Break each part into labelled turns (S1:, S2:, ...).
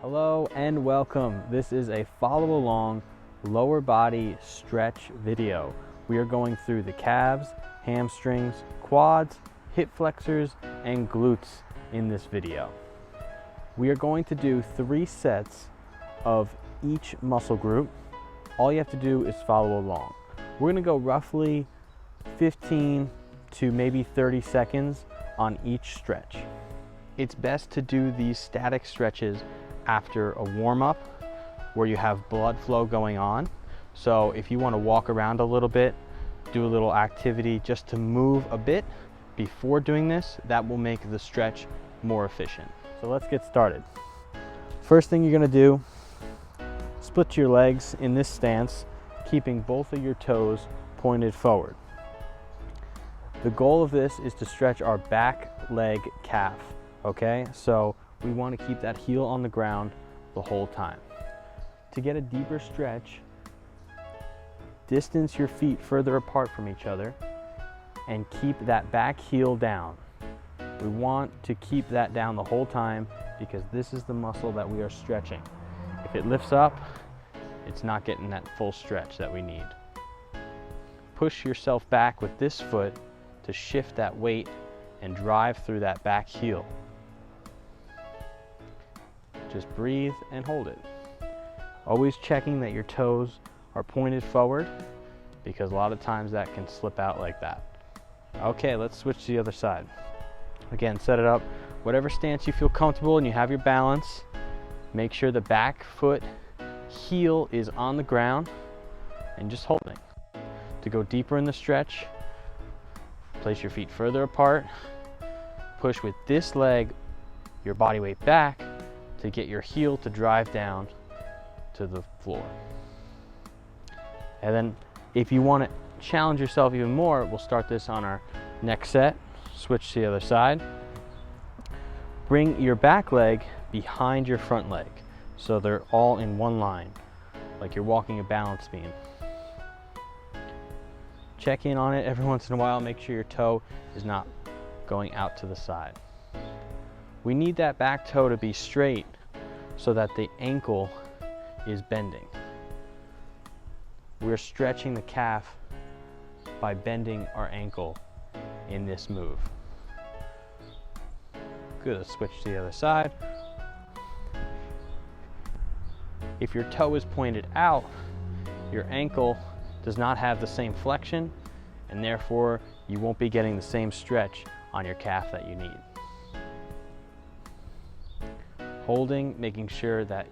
S1: Hello and welcome. This is a follow along lower body stretch video. We are going through the calves, hamstrings, quads, hip flexors, and glutes in this video. We are going to do 3 sets of each muscle group. All you have to do is follow along. We're gonna go roughly 15 to maybe 30 seconds on each stretch. It's best to do these static stretches after a warm-up where you have blood flow going on. So if you want to walk around a little bit, do a little activity just to move a bit before doing this, that will make the stretch more efficient. So let's get started. First thing you're going to do, split your legs in this stance, keeping both of your toes pointed forward. The goal of this is to stretch our back leg calf, okay? So we want to keep that heel on the ground the whole time. To get a deeper stretch, distance your feet further apart from each other and keep that back heel down. We want to keep that down the whole time because this is the muscle that we are stretching. If it lifts up, it's not getting that full stretch that we need. Push yourself back with this foot to shift that weight and drive through that back heel. Just breathe and hold it. Always checking that your toes are pointed forward because a lot of times that can slip out like that. Okay, let's switch to the other side. Again, set it up whatever stance you feel comfortable and you have your balance. Make sure the back foot heel is on the ground and just holding. To go deeper in the stretch, place your feet further apart. Push with this leg your body weight back to get your heel to drive down to the floor. And then if you want to challenge yourself even more, we'll start this on our next set. Switch to the other side. Bring your back leg behind your front leg so they're all in one line, like you're walking a balance beam. Check in on it every once in a while. Make sure your toe is not going out to the side. We need that back toe to be straight so that the ankle is bending. We're stretching the calf by bending our ankle in this move. Good, let's switch to the other side. If your toe is pointed out, your ankle does not have the same flexion, and therefore you won't be getting the same stretch on your calf that you need. Holding, making sure that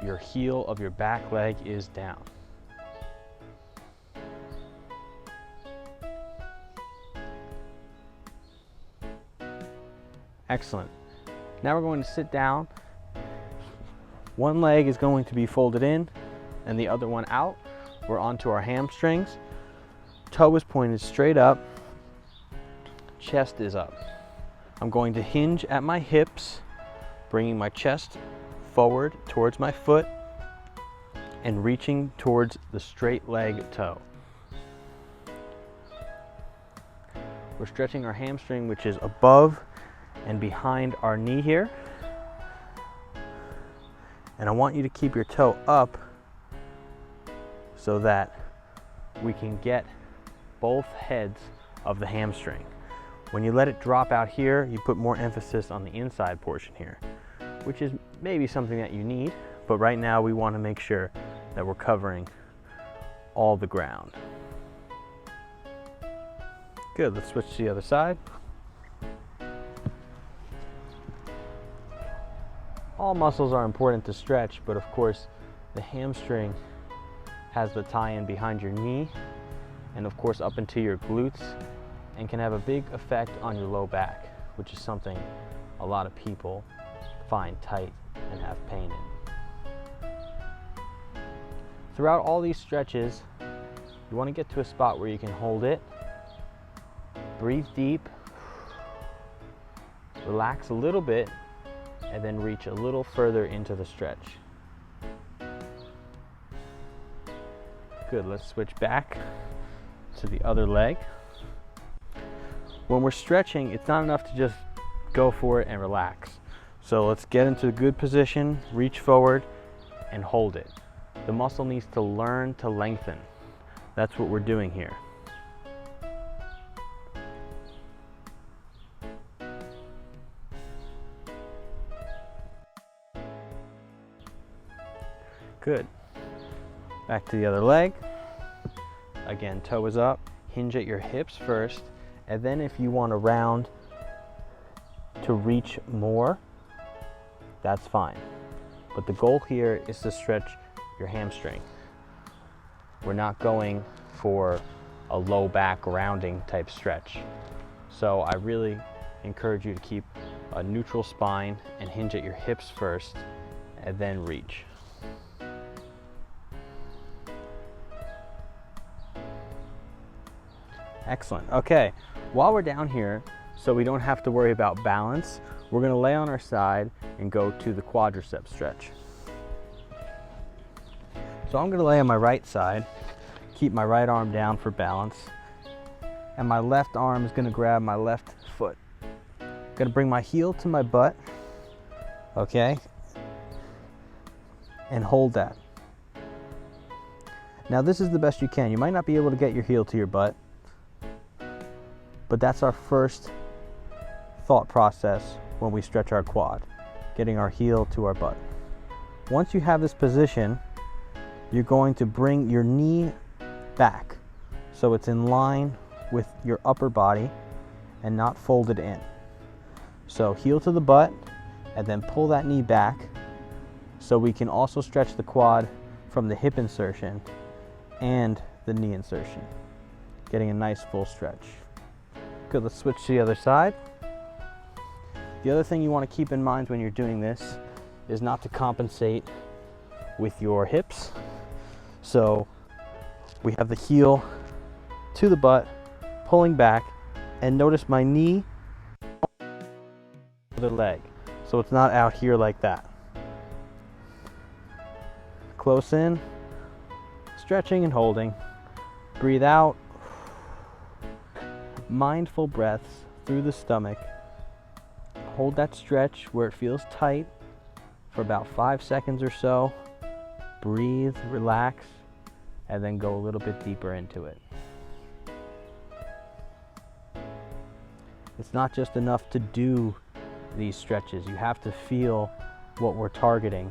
S1: your heel of your back leg is down. Excellent. Now we're going to sit down. One leg is going to be folded in and the other one out. We're onto our hamstrings. Toe is pointed straight up. Chest is up. I'm going to hinge at my hips, bringing my chest forward towards my foot and reaching towards the straight leg toe. We're stretching our hamstring, which is above and behind our knee here. And I want you to keep your toe up so that we can get both heads of the hamstring. When you let it drop out here, you put more emphasis on the inside portion here, which is maybe something that you need, but right now we want to make sure that we're covering all the ground. Good, let's switch to the other side. All muscles are important to stretch, but of course the hamstring has the tie-in behind your knee and of course up into your glutes and can have a big effect on your low back, which is something a lot of people find tight and have pain in. Throughout all these stretches, you want to get to a spot where you can hold it, breathe deep, relax a little bit, and then reach a little further into the stretch. Good, let's switch back to the other leg. When we're stretching, it's not enough to just go for it and relax. So let's get into a good position, reach forward and hold it. The muscle needs to learn to lengthen. That's what we're doing here. Good. Back to the other leg. Again, toe is up, hinge at your hips first, and then if you want to round to reach more, that's fine. But the goal here is to stretch your hamstring. We're not going for a low back rounding type stretch. So I really encourage you to keep a neutral spine and hinge at your hips first, and then reach. Excellent. Okay, while we're down here, so we don't have to worry about balance, we're going to lay on our side and go to the quadricep stretch. So I'm going to lay on my right side, keep my right arm down for balance, and my left arm is going to grab my left foot. Going to bring my heel to my butt, okay, and hold that. Now this is the best you can. You might not be able to get your heel to your butt, but that's our first thought process when we stretch our quad, getting our heel to our butt. Once you have this position, you're going to bring your knee back so it's in line with your upper body and not folded in. So heel to the butt and then pull that knee back so we can also stretch the quad from the hip insertion and the knee insertion, getting a nice full stretch. Good, let's switch to the other side. The other thing you want to keep in mind when you're doing this is not to compensate with your hips. So we have the heel to the butt, pulling back, and notice my knee to the leg. So it's not out here like that. Close in, stretching and holding. Breathe out. Mindful breaths through the stomach. Hold that stretch where it feels tight for about 5 seconds or so. Breathe, relax, and then go a little bit deeper into it. It's not just enough to do these stretches. You have to feel what we're targeting,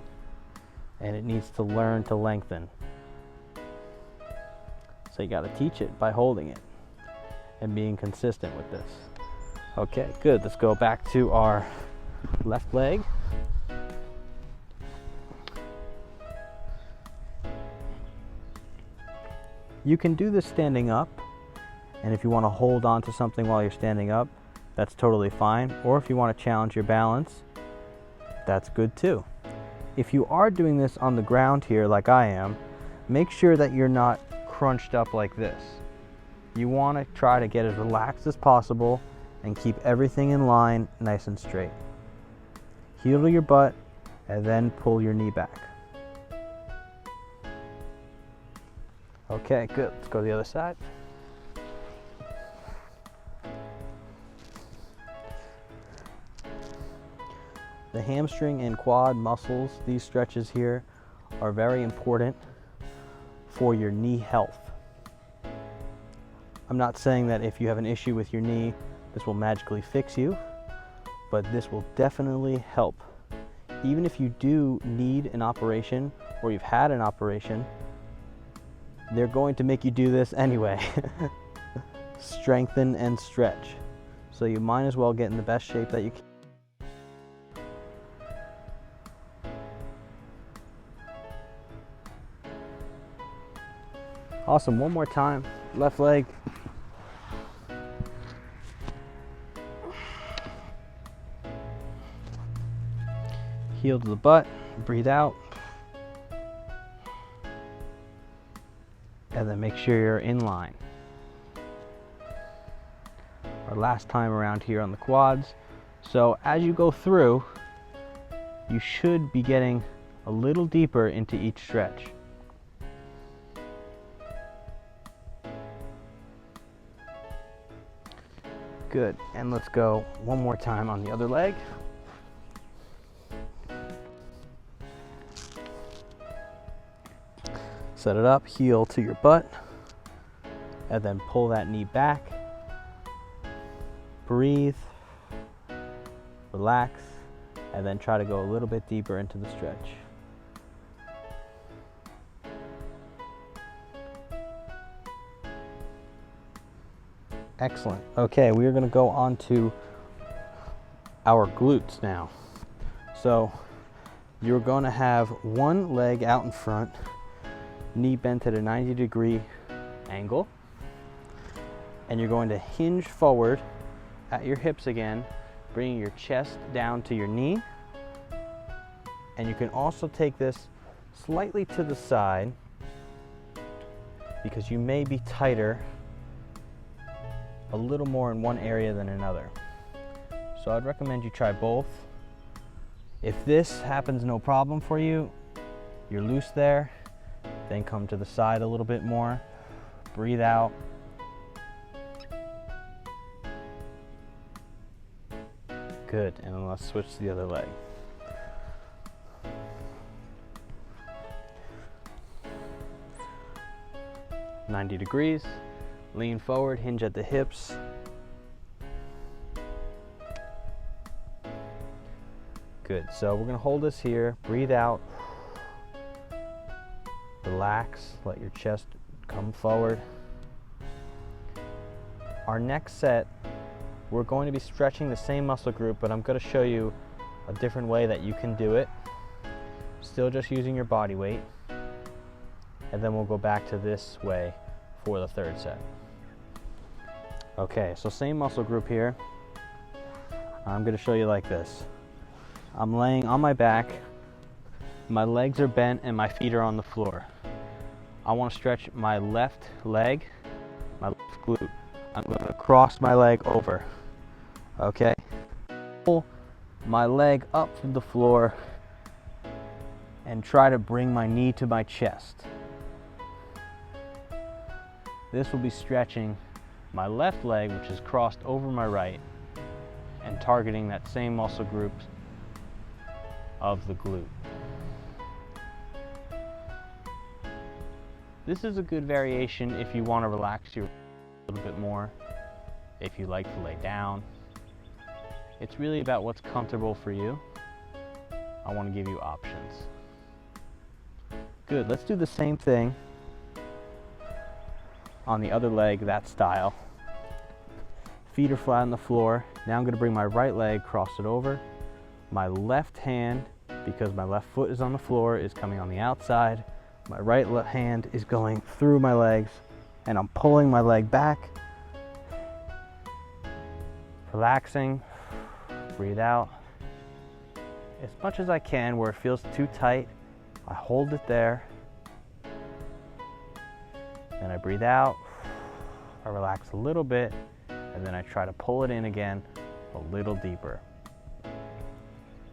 S1: and it needs to learn to lengthen. So you got to teach it by holding it and being consistent with this. Okay, good. Let's go back to our left leg. You can do this standing up, and if you want to hold on to something while you're standing up, that's totally fine. Or if you want to challenge your balance, that's good too. If you are doing this on the ground here like I am, make sure that you're not crunched up like this. You want to try to get as relaxed as possible and keep everything in line, nice and straight. Heel to your butt and then pull your knee back. Okay, good. Let's go to the other side. The hamstring and quad muscles, these stretches here, are very important for your knee health. I'm not saying that if you have an issue with your knee, this will magically fix you, but this will definitely help. Even if you do need an operation or you've had an operation, they're going to make you do this anyway. Strengthen and stretch. So you might as well get in the best shape that you can. Awesome, one more time. Left leg. Heel to the butt, breathe out. And then make sure you're in line. Our last time around here on the quads. So as you go through, you should be getting a little deeper into each stretch. Good, and let's go one more time on the other leg. Set it up, heel to your butt, and then pull that knee back. Breathe, relax, and then try to go a little bit deeper into the stretch. Excellent. Okay, we are going to go on to our glutes now. So you're going to have one leg out in front, knee bent at a 90-degree angle, and you're going to hinge forward at your hips again, bringing your chest down to your knee. And you can also take this slightly to the side because you may be tighter a little more in one area than another. So I'd recommend you try both. If this happens no problem for you, you're loose there, then come to the side a little bit more, breathe out. Good, and then let's switch to the other leg. "90 degrees, lean forward, hinge at the hips. Good, so we're gonna hold this here, breathe out, relax, let your chest come forward. Our next set, we're going to be stretching the same muscle group, but I'm gonna show you a different way that you can do it. Still just using your body weight. And then we'll go back to this way for the third set. Okay, so same muscle group here. I'm gonna show you like this. I'm laying on my back, my legs are bent and my feet are on the floor. I wanna stretch my left leg, my left glute. I'm gonna cross my leg over, okay? Pull my leg up from the floor and try to bring my knee to my chest. This will be stretching my left leg, which is crossed over my right, and targeting that same muscle group of the glute. This is a good variation if you want to relax your a little bit more, if you like to lay down. It's really about what's comfortable for you. I want to give you options. Good, let's do the same thing on the other leg, that style. Feet are flat on the floor. Now I'm going to bring my right leg, cross it over. My left hand, because my left foot is on the floor, is coming on the outside. My right hand is going through my legs, and I'm pulling my leg back. Relaxing, breathe out. As much as I can, where it feels too tight, I hold it there. Then I breathe out, I relax a little bit, and then I try to pull it in again a little deeper. You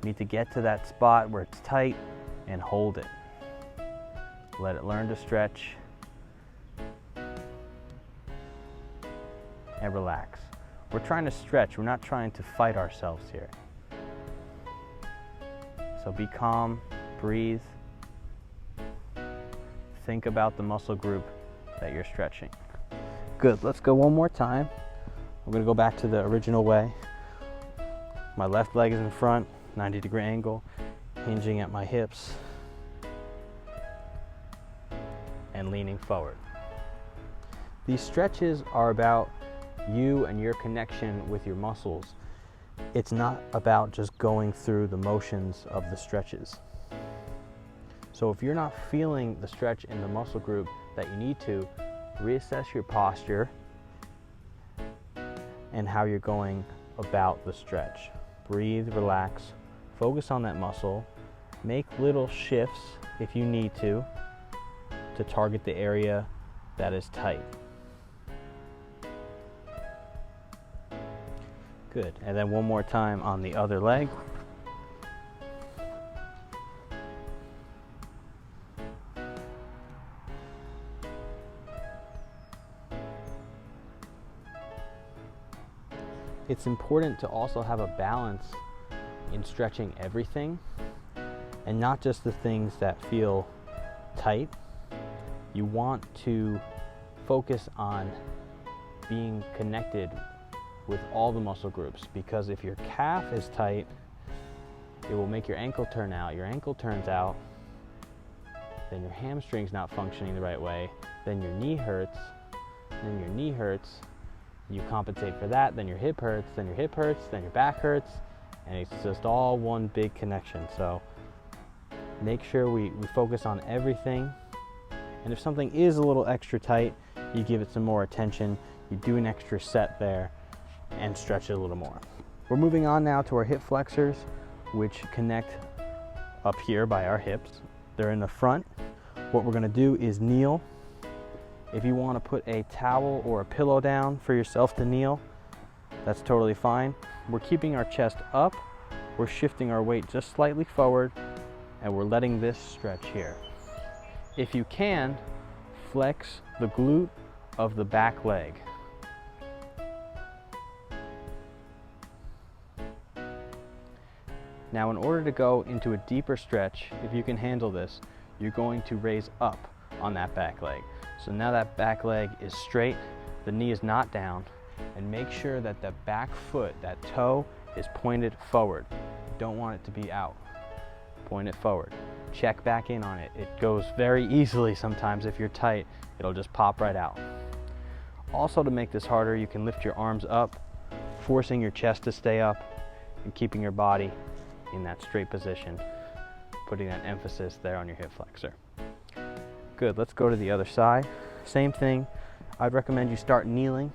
S1: need to get to that spot where it's tight and hold it. Let it learn to stretch and relax. We're trying to stretch, we're not trying to fight ourselves here. So be calm, breathe, think about the muscle group that you're stretching. Good, let's go one more time. I'm gonna go back to the original way. My left leg is in front, 90-degree angle, hinging at my hips and leaning forward. These stretches are about you and your connection with your muscles. It's not about just going through the motions of the stretches. So if you're not feeling the stretch in the muscle group that you need to, reassess your posture and how you're going about the stretch. Breathe, relax, focus on that muscle, make little shifts if you need to target the area that is tight. Good, and then one more time on the other leg. It's important to also have a balance in stretching everything and not just the things that feel tight. you want to focus on being connected with all the muscle groups, because if your calf is tight, it will make your ankle turn out. Your ankle turns out, then your hamstring's not functioning the right way, then your knee hurts, then your knee hurts, you compensate for that, then your hip hurts, then your hip hurts, then your back hurts, and it's just all one big connection. So make sure we focus on everything, and if something is a little extra tight, you give it some more attention, you do an extra set there and stretch it a little more. We're moving on now to our hip flexors, which connect up here by our hips. They're in the front. What we're gonna do is kneel. If you wanna put a towel or a pillow down for yourself to kneel, that's totally fine. We're keeping our chest up, we're shifting our weight just slightly forward, and we're letting this stretch here. If you can, flex the glute of the back leg. Now, in order to go into a deeper stretch, if you can handle this, you're going to raise up on that back leg. So now that back leg is straight, the knee is not down, and make sure that the back foot, that toe, is pointed forward. You don't want it to be out. Point it forward. Check back in on it. It goes very easily sometimes. If you're tight, it'll just pop right out. Also, to make this harder, you can lift your arms up, forcing your chest to stay up and keeping your body in that straight position, putting that emphasis there on your hip flexor. Good, let's go to the other side. Same thing, I'd recommend you start kneeling,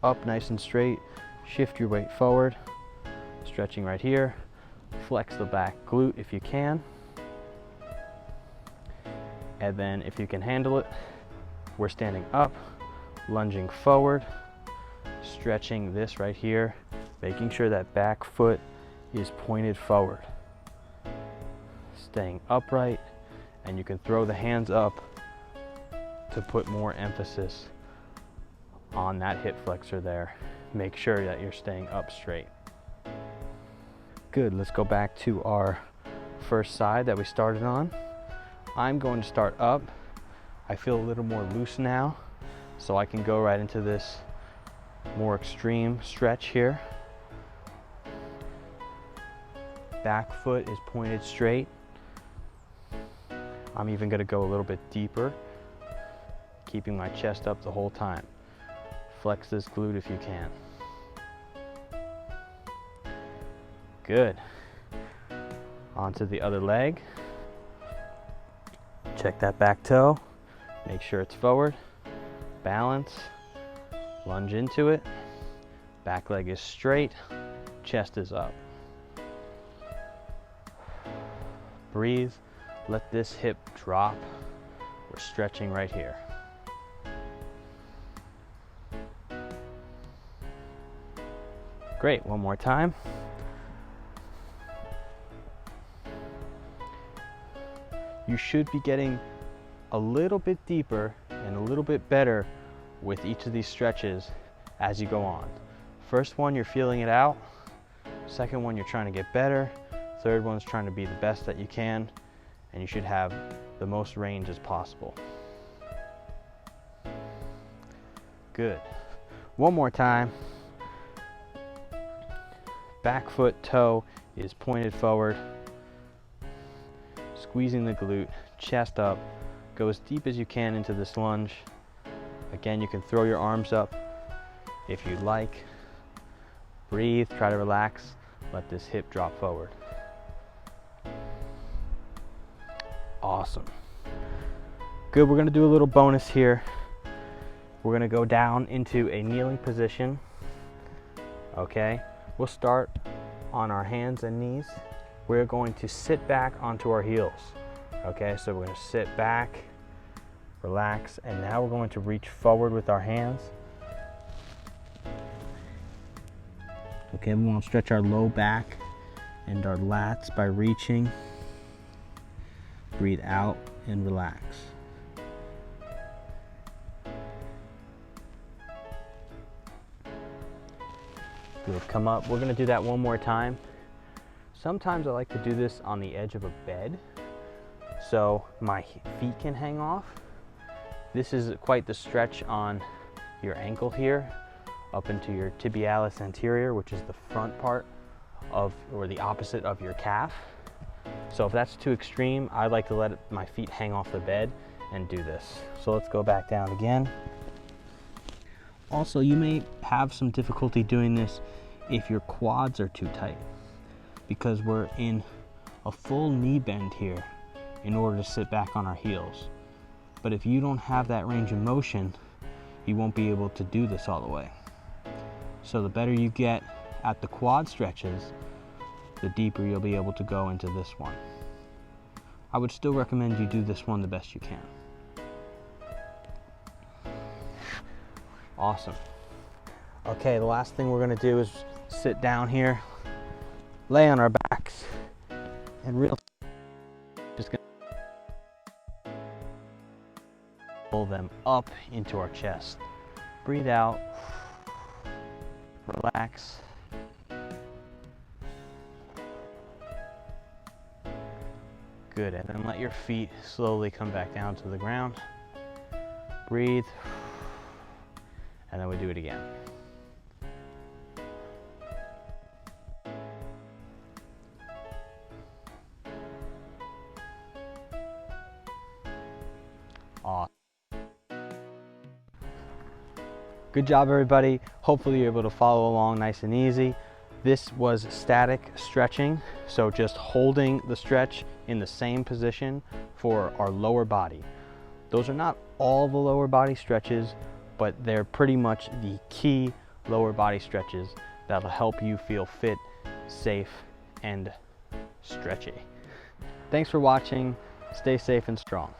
S1: up nice and straight, shift your weight forward, stretching right here, flex the back glute if you can, and then if you can handle it, we're standing up, lunging forward, stretching this right here, making sure that back foot is pointed forward. Staying upright, and you can throw the hands up to put more emphasis on that hip flexor there. Make sure that you're staying up straight. Good, let's go back to our first side that we started on. I'm going to start up. I feel a little more loose now, so I can go right into this more extreme stretch here. Back foot is pointed straight. I'm even going to go a little bit deeper, keeping my chest up the whole time. Flex this glute if you can. Good. Onto the other leg. Check that back toe. Make sure it's forward. Balance. Lunge into it. Back leg is straight. Chest is up. Breathe. Let this hip drop. We're stretching right here. Great, one more time. You should be getting a little bit deeper and a little bit better with each of these stretches as you go on. First one, you're feeling it out. Second one, you're trying to get better. Third one's trying to be the best that you can, and you should have the most range as possible. Good. One more time. Back foot toe is pointed forward. Squeezing the glute, chest up. Go as deep as you can into this lunge. Again, you can throw your arms up if you'd like. Breathe, try to relax. Let this hip drop forward. Awesome. Good, we're gonna do a little bonus here. We're gonna go down into a kneeling position. Okay, we'll start on our hands and knees. We're going to sit back onto our heels. Okay, so we're gonna sit back, relax, and now we're going to reach forward with our hands. Okay, we want to stretch our low back and our lats by reaching. Breathe out and relax. Good, come up. We're gonna do that one more time. Sometimes I like to do this on the edge of a bed, so my feet can hang off. This is quite the stretch on your ankle here, up into your tibialis anterior, which is the front part of, or the opposite of your calf. So if that's too extreme, I like to let my feet hang off the bed and do this. So let's go back down again. Also, you may have some difficulty doing this if your quads are too tight, because we're in a full knee bend here in order to sit back on our heels. But if you don't have that range of motion, you won't be able to do this all the way. So the better you get at the quad stretches, the deeper you'll be able to go into this one. I would still recommend you do this one the best you can. Awesome. Okay, the last thing we're gonna do is sit down here, lay on our backs, and just gonna pull them up into our chest. Breathe out, relax. Good, and then let your feet slowly come back down to the ground. Breathe, and then we do it again. Awesome. Good job, everybody. Hopefully you're able to follow along nice and easy. This was static stretching, so just holding the stretch in the same position for our lower body. Those are not all the lower body stretches, but they're pretty much the key lower body stretches that'll help you feel fit, safe, and stretchy. Thanks for watching. Stay safe and strong.